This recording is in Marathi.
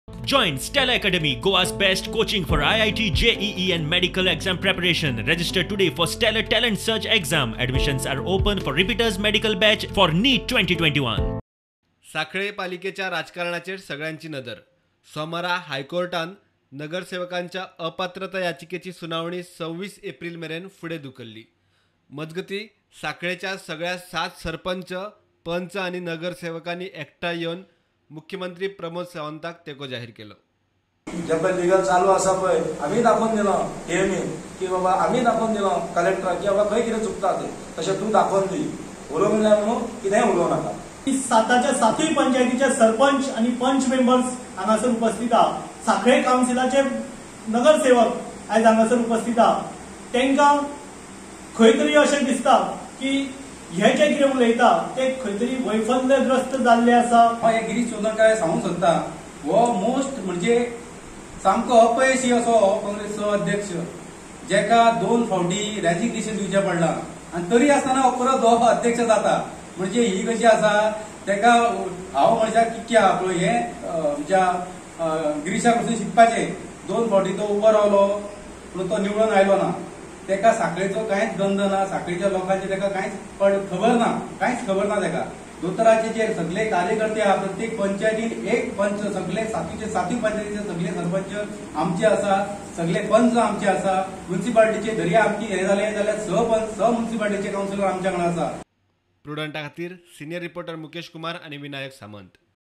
Join Stella Academy, Goa's best coaching for IIT, JEE and medical exam preparation. Register today for Stellar Talent Search exam. Admissions are open for repeaters medical batch for NEET 2021. साखळे पालिकेच्या राजकारणाचेर सगळ्यांची नदर. सोमारा हायकोर्टान नगरसेवकांच्या अपात्रता याचिकेची सुनावणी 26 एप्रिल मेरेन फुडें धुकल्ली. मजगती साखळेच्या सगळ्या 7 सरपंच, पंच आणि नगरसेवकांनी एकठांय येवन मुख्यमंत्री प्रमोद सावंताक तेको जाहीर केलो. जे पळय लिगल चालू आसा पळय, आमी दाखोवन दिलो एएमए की बाबा आमी दाखोवन दिलो कलेक्टराक की बाबा खंय कितें चुकता ते, तशें तूं दाखोवन दी. उलोवंक म्हणल्यार म्हणून कितेंय उलोवं नाका. 7च्या पंचायतीचे सरपंच आणि पंच मेंबर्स हांगासर उपस्थित आहा. साखळे कावन्सिलाचे नगरसेवक आयज हांगासर उपस्थित आहा. तांकां खंय तरी अशें दिसता की हे जे कितें उलयता ते खंय तरी वैफल्यग्रस्त जाल्ले आसा. हे गिरीश चोदनकार सांगूंक सोदता, हो मोस्ट म्हणजे सामको अपयशी असो काँग्रेसचो अध्यक्ष, जेका 2 फावटी रेजिग्नेशन दिवचें पडलां आनी तरी आसतना हो परत हो अध्यक्ष जाता. म्हणजे ही कशी आसा, तेका हांव मनशाक कितके आहा पळय हे आमच्या गिरीशाक वचून शिकपाचें. 2 फावटी तो उबो रावलो पूण तो निवडून आयलो ना. तेका साखळेचो कांयच गंध ना, साखळेच्या लोकांचे तेका कांयच खबर ना, कांयच खबर ना तेका. दोतोराचे जे सगळे कार्यकर्ते आहा, प्रत्येक पंचायतीन एक पंच, सगळे 7 पंचायतीचे सगळे सरपंच आमचे आसा, सगळे पंच आमचे आसा. म्युनिसिपालिटीचे जरी आमची हे जाले जाल्यार स म्युनिसिपालिटीचे कावन्सिलर आमच्या कडेन आसा. प्रुडंटा खातीर सिनियर रिपोर्टर मुकेश कुमार आणि विनायक सामंत.